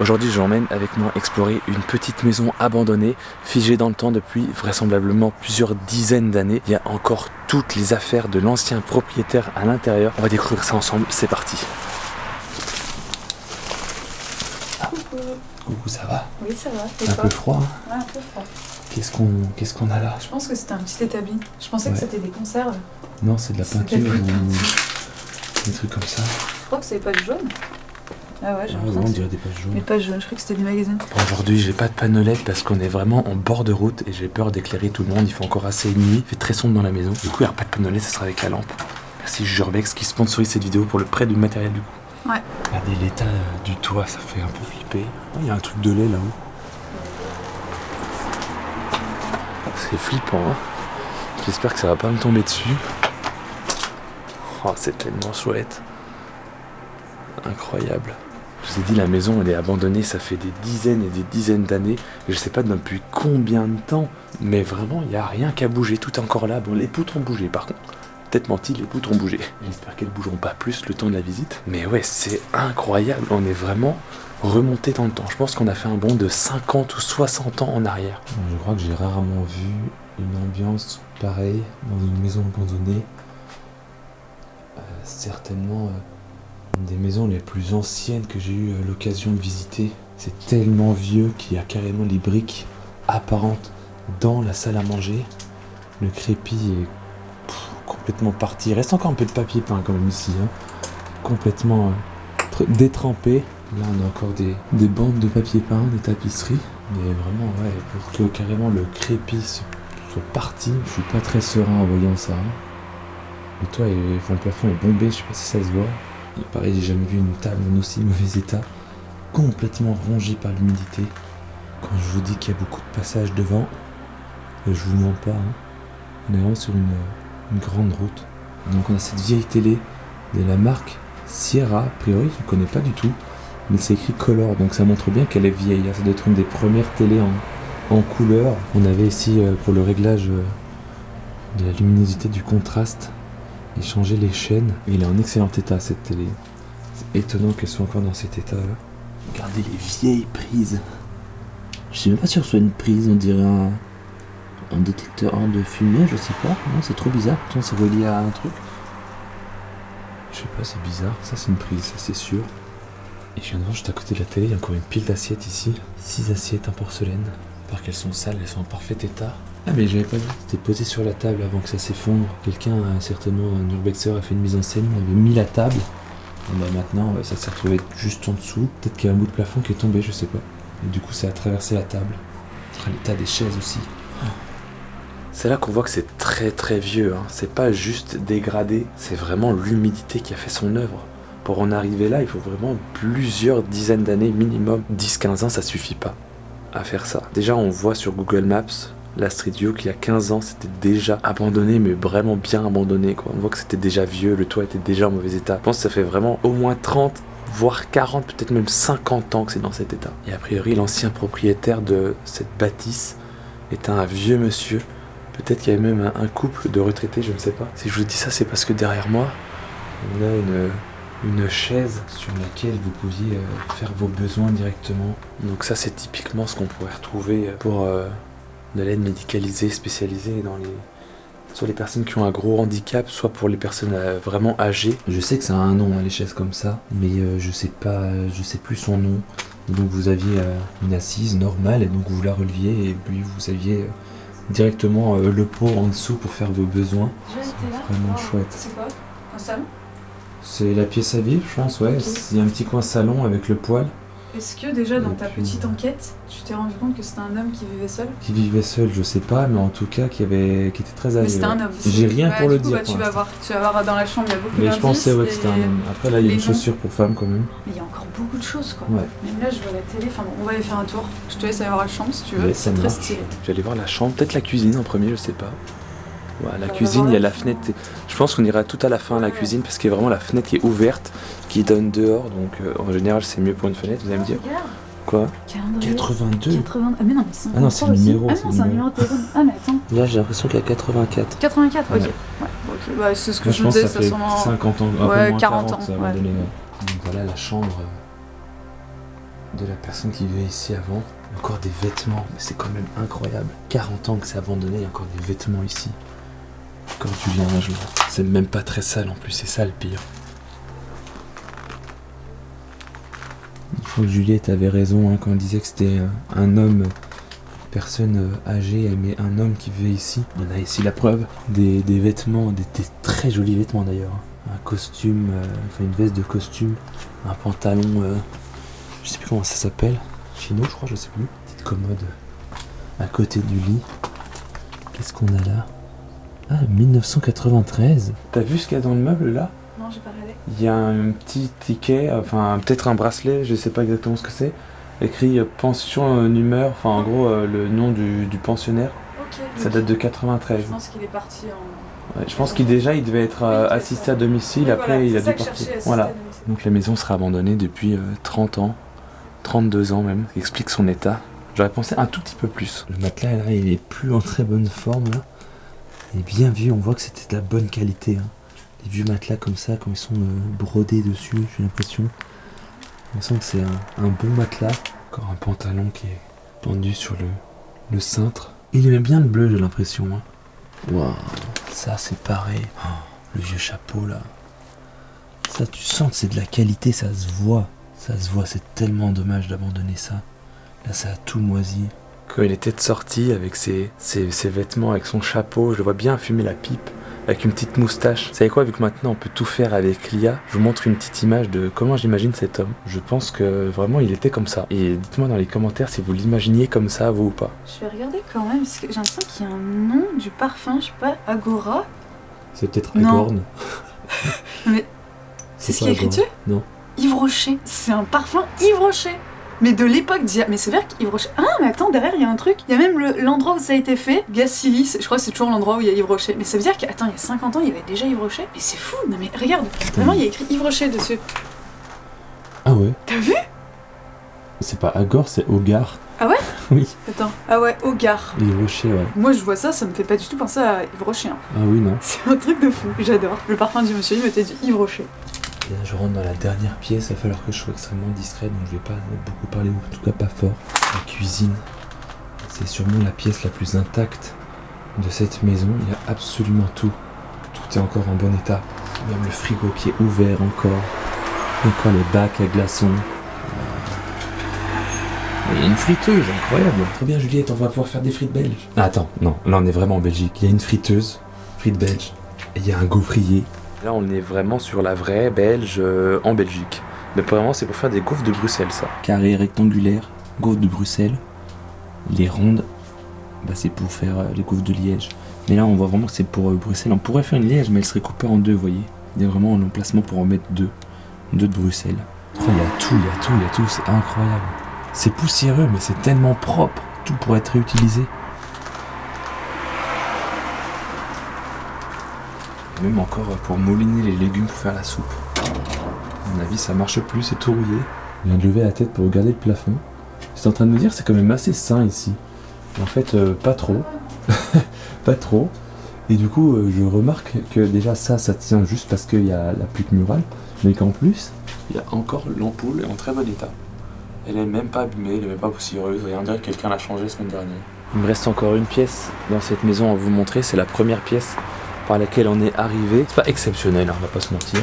Aujourd'hui, je l'emmène avec moi explorer une petite maison abandonnée, figée dans le temps depuis vraisemblablement plusieurs dizaines d'années. Il y a encore toutes les affaires de l'ancien propriétaire à l'intérieur. On va découvrir ça ensemble, c'est parti. Coucou, ça va? Oui, ça va. Un peu froid, hein? Ouais, un peu froid. Qu'est-ce qu'on a là? Je pense que c'était un petit établi. Je pensais que c'était des conserves. Non, c'est de la C'est peinture de la ou des trucs comme ça. Je crois que c'est des pages jaunes. Ah ouais, j'ai Non, l'impression on que dirait des pages c'est jaunes. des pages jaunes. Je crois que c'était des magasins. Aujourd'hui, j'ai pas de panelette parce qu'on est vraiment en bord de route et j'ai peur d'éclairer tout le monde. Il fait encore assez nuit, il fait très sombre dans la maison. Du coup, il n'y aura pas de panelette, ça sera avec la lampe. Merci Jurbex qui sponsorise cette vidéo pour le prêt du matériel du coup. Ouais. Regardez l'état du toit, ça fait un peu flipper. Il y a un truc de lait là-haut. C'est flippant, hein. J'espère que ça va pas me tomber dessus. Oh, c'est tellement chouette. Incroyable. Je vous ai dit, la maison elle est abandonnée, ça fait des dizaines et des dizaines d'années. Je sais pas depuis combien de temps, mais vraiment il n'y a rien qu'à bouger, tout est encore là. Bon, les poutres ont bougé par contre. Peut-être menti, les poutres ont bougé. J'espère qu'elles bougeront pas plus le temps de la visite. Mais ouais, c'est incroyable, on est vraiment remonté dans le temps. Je pense qu'on a fait un bond de 50 ou 60 ans en arrière. Je crois que j'ai rarement vu une ambiance pareille dans une maison abandonnée. Certainement une des maisons les plus anciennes que j'ai eu l'occasion de visiter. C'est tellement vieux qu'il y a carrément les briques apparentes dans la salle à manger. Le crépi est complètement parti. Il reste encore un peu de papier peint quand même ici, hein. Complètement détrempé. Là on a encore des bandes de papier peint, des tapisseries. Mais vraiment ouais, pour que carrément le crépi soit parti, je suis pas très serein en voyant ça, hein. Le toit le plafond est bombé, je sais pas si ça se voit. Et pareil, j'ai jamais vu une table en aussi mauvais état, complètement rongée par l'humidité. Quand je vous dis qu'il y a beaucoup de passages devant, je vous mens pas, hein. On est vraiment sur une grande route. Donc on a cette vieille télé de la marque Sierra, a priori je ne connais pas du tout, mais c'est écrit Color, donc ça montre bien qu'elle est vieille. Ça doit être une des premières télés en couleur. On avait ici pour le réglage de la luminosité, du contraste, et changer les chaînes. Il est en excellent état cette télé. C'est étonnant qu'elle soit encore dans cet état là. Regardez les vieilles prises. Je sais même pas si on soit une prise, on dirait un détecteur de fumée, je sais pas. Non, c'est trop bizarre. Pourtant c'est relié à un truc. Je sais pas, c'est bizarre. Ça c'est une prise, ça c'est sûr. Et je viens de voir juste à côté de la télé, il y a encore une pile d'assiettes ici. 6 assiettes en porcelaine. Par qu'elles sont sales, elles sont en parfait état. Ah mais j'avais pas vu, c'était posé sur la table avant que ça s'effondre. Quelqu'un, certainement un urbexer, a fait une mise en scène, il avait mis la table. Et ben maintenant ça s'est retrouvé juste en dessous. Peut-être qu'il y a un bout de plafond qui est tombé, je sais pas. Et du coup ça a traversé la table. L'état des chaises aussi. C'est là qu'on voit que c'est très très vieux, hein. C'est pas juste dégradé, c'est vraiment l'humidité qui a fait son œuvre. Pour en arriver là, il faut vraiment plusieurs dizaines d'années minimum. 10-15 ans, ça suffit pas à faire ça. Déjà on voit sur Google Maps la Street View qu'il y a 15 ans c'était déjà abandonné, mais vraiment bien abandonné quoi. On voit que c'était déjà vieux, le toit était déjà en mauvais état. Je pense que ça fait vraiment au moins 30 voire 40, peut-être même 50 ans que c'est dans cet état. Et a priori l'ancien propriétaire de cette bâtisse est un vieux monsieur. Peut-être qu'il y avait même un couple de retraités, je ne sais pas. Si je vous dis ça, c'est parce que derrière moi on a une chaise sur laquelle vous pouviez faire vos besoins directement. Donc ça c'est typiquement ce qu'on pourrait retrouver pour de l'aide médicalisée, spécialisée dans soit les personnes qui ont un gros handicap, soit pour les personnes vraiment âgées. Je sais que ça a un nom, hein, les chaises comme ça, mais je sais plus son nom. Et donc vous aviez une assise normale, et donc vous la releviez, et puis vous aviez directement le pot en dessous pour faire vos besoins. Vraiment chouette. C'est quoi? Un salon? C'est la pièce à vivre, je pense, ouais. Okay. Il y a un petit coin salon avec le poêle. Est-ce que déjà dans ta petite enquête, tu t'es rendu compte que c'était un homme qui vivait seul? Qui vivait seul, je sais pas, mais en tout cas qui était très âgé. Mais c'était un homme. J'ai rien pour le dire. Tu vas voir dans la chambre, il y a beaucoup d'indices. Mais je pensais que c'était un homme. Après là, il y a une chaussure pour femme quand même. Mais il y a encore beaucoup de choses quoi. Ouais. Même là, je vois la télé. Enfin bon, on va aller faire un tour. Je te laisse aller voir la chambre si tu veux. Ouais, c'est très stylé. Je vais aller voir la chambre, peut-être la cuisine en premier, je sais pas. Ouais, la cuisine, il y a la fenêtre. Je pense qu'on ira tout à la fin à la cuisine parce qu'il y a vraiment la fenêtre qui est ouverte, qui donne dehors. Donc en général, c'est mieux pour une fenêtre, vous allez me dire. Quoi? 82. 80... Ah mais non, mais c'est ah non, c'est le numéro. Ah non, c'est un numéro de téléphone. Ah mais attends. Là, j'ai l'impression qu'il y a 84. 84, ok. Ouais. Ouais, ok. Bah, c'est ce que Moi, je me disais, pense que ça fait sûrement... 50 ans, ouais, moins 40 ans. ça va Ouais. donner. Donc voilà la chambre. de la personne qui vivait ici avant. Encore des vêtements, mais c'est quand même incroyable. 40 ans que c'est abandonné, il y a encore des vêtements ici. Encore du linge là. C'est même pas très sale en plus, c'est ça le pire. Je crois que Juliette avait raison hein, quand elle disait que c'était un homme, une personne âgée, mais un homme qui vivait ici. On a ici la preuve des vêtements, des très jolis vêtements d'ailleurs. Un costume, enfin une veste de costume, un pantalon, je sais plus comment ça s'appelle, chino je crois, je sais plus. Petite commode à côté du lit. Qu'est-ce qu'on a là? Ah, 1993. T'as vu ce qu'il y a dans le meuble là? Non, j'ai pas regardé. Il y a un petit ticket, enfin peut-être un bracelet, je sais pas exactement ce que c'est. Écrit pension numéro, enfin en gros le nom du pensionnaire. Ok. Ça date de 93. Je pense qu'il est parti en... Ouais, je pense qu'il devait être assisté à domicile, Oui, après voilà, il a c'est ça dû que je partir. cherchais, Voilà. assisté à domicile. Donc la maison sera abandonnée depuis 30 ans, 32 ans même, ce qui explique son état. J'aurais pensé un tout petit peu plus. Le matelas là, il est plus en très bonne forme là. Il est bien vieux, on voit que c'était de la bonne qualité. Hein. Les vieux matelas comme ça, quand ils sont brodés dessus, j'ai l'impression. On sent que c'est un bon matelas. Encore un pantalon qui est pendu sur le cintre. Il aimait bien le bleu, j'ai l'impression. Hein. Waouh, ça c'est pareil. Oh, le vieux chapeau là. Ça, tu sens que c'est de la qualité, ça se voit. Ça se voit, c'est tellement dommage d'abandonner ça. Là, ça a tout moisi. Quand il était sorti avec ses vêtements, avec son chapeau, je le vois bien fumer la pipe, avec une petite moustache. Vous savez quoi, vu que maintenant on peut tout faire avec l'IA, je vous montre une petite image de comment j'imagine cet homme. Je pense que vraiment il était comme ça. Et dites-moi dans les commentaires si vous l'imaginiez comme ça, vous ou pas. Je vais regarder quand même, parce que j'ai l'impression qu'il y a un nom du parfum, je sais pas, Agora. C'est peut-être Non. Agorn. Mais c'est ce qui est écrit dessus? Non. Yves Rocher. C'est un parfum Yves Rocher. Mais de l'époque d'hier. Mais c'est vrai qu'Yves Rocher. Ah, mais attends, derrière, il y a un truc. Il y a même l'endroit où ça a été fait. Gacilly, je crois que c'est toujours l'endroit où il y a Yves Rocher. Mais ça veut dire qu'attends, il y a 50 ans, il y avait déjà Yves Rocher. Mais c'est fou. Non, mais regarde. Vraiment, il y a écrit Yves Rocher dessus. Ah ouais. T'as vu? C'est pas Agor, c'est Hogar. Ah ouais? Oui. Attends. Ah ouais, Hogar. Yves Rocher, ouais. Moi, je vois ça, ça me fait pas du tout penser à Yves Rocher. Hein. Ah oui, non. C'est un truc de fou. J'adore. Le parfum du monsieur, il mettait du Yves Rocher. Et là, je rentre dans la dernière pièce, il va falloir que je sois extrêmement discret, donc je vais pas beaucoup parler, ou en tout cas pas fort. La cuisine, c'est sûrement la pièce la plus intacte de cette maison, il y a absolument tout. Tout est encore en bon état. Même le frigo qui est ouvert encore. Encore les bacs à glaçons. Il y a une friteuse, incroyable. Très bien Juliette, on va pouvoir faire des frites belges. Ah, attends, non, là on est vraiment en Belgique. Il y a une friteuse, frites belges, et il y a un gaufrier. Là, on est vraiment sur la vraie belge en Belgique. Mais vraiment, c'est pour faire des gaufres de Bruxelles, ça. Carré, rectangulaire, gaufres de Bruxelles. Les rondes, bah, c'est pour faire les gaufres de Liège. Mais là, on voit vraiment que c'est pour Bruxelles. On pourrait faire une Liège, mais elle serait coupée en deux, vous voyez. Il y a vraiment un emplacement pour en mettre deux. Deux de Bruxelles. Oh, il y a tout, il y a tout, il y a tout. C'est incroyable. C'est poussiéreux, mais c'est tellement propre. Tout pourrait être réutilisé. Même encore pour mouliner les légumes pour faire la soupe. À mon avis, ça marche plus, c'est tout rouillé. Je viens de lever la tête pour regarder le plafond. J'étais en train de me dire, c'est quand même assez sain ici. Et en fait, pas trop. Pas trop. Et du coup, je remarque que déjà ça tient juste parce qu'il y a la plaque murale. Mais qu'en plus, il y a encore l'ampoule en très bon état. Elle est même pas abîmée, elle est même pas poussiéreuse. On dirait que quelqu'un l'a changée la semaine dernière. Il me reste encore une pièce dans cette maison à vous montrer. C'est la première pièce par laquelle on est arrivé. C'est pas exceptionnel, hein, on va pas se mentir.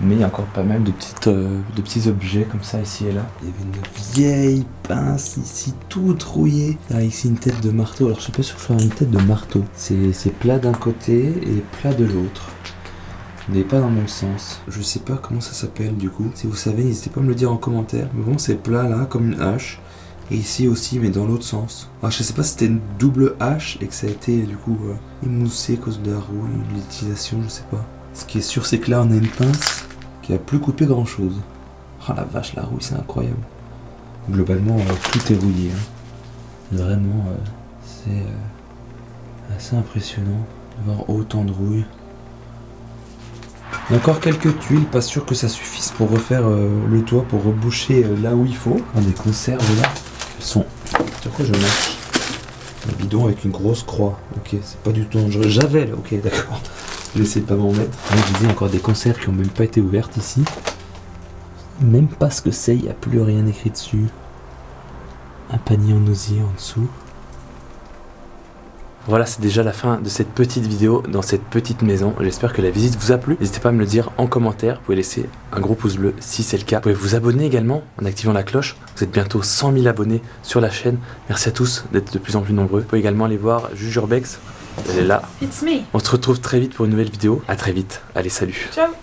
Mais il y a encore pas mal de petits objets comme ça ici et là. Il y avait une vieille pince ici, toute rouillée. Ah, ici une tête de marteau. Alors je sais pas si je fais une tête de marteau. C'est plat d'un côté et plat de l'autre. On n'est pas dans le même sens. Je sais pas comment ça s'appelle du coup. Si vous savez, n'hésitez pas à me le dire en commentaire. Mais bon, c'est plat là, comme une hache. Et ici aussi, mais dans l'autre sens. Alors je sais pas si c'était une double hache et que ça a été du coup émoussé à cause de la rouille, de l'utilisation, je sais pas. Ce qui est sûr, c'est que là, on a une pince qui a plus coupé grand chose. Oh la vache, la rouille, c'est incroyable. Globalement, tout est rouillé. Hein. Vraiment, c'est assez impressionnant de voir autant de rouille. Il y a encore quelques tuiles, pas sûr que ça suffise pour refaire le toit, pour reboucher là où il faut. Ah, des conserves là, elles sont... Sur quoi je marche? Un bidon avec une grosse croix. Ok, c'est pas du tout dangereux. Javel, ok, d'accord. Je vais essayer de pas m'en mettre. Là, je disais encore des conserves qui ont même pas été ouvertes ici. Même pas ce que c'est, il n'y a plus rien écrit dessus. panier en osier en dessous. Voilà, c'est déjà la fin de cette petite vidéo dans cette petite maison. J'espère que la visite vous a plu. N'hésitez pas à me le dire en commentaire. Vous pouvez laisser un gros pouce bleu si c'est le cas. Vous pouvez vous abonner également en activant la cloche. Vous êtes bientôt 100 000 abonnés sur la chaîne. Merci à tous d'être de plus en plus nombreux. Vous pouvez également aller voir Juge Urbex. Elle est là. It's me. On se retrouve très vite pour une nouvelle vidéo. À très vite. Allez, salut. Ciao.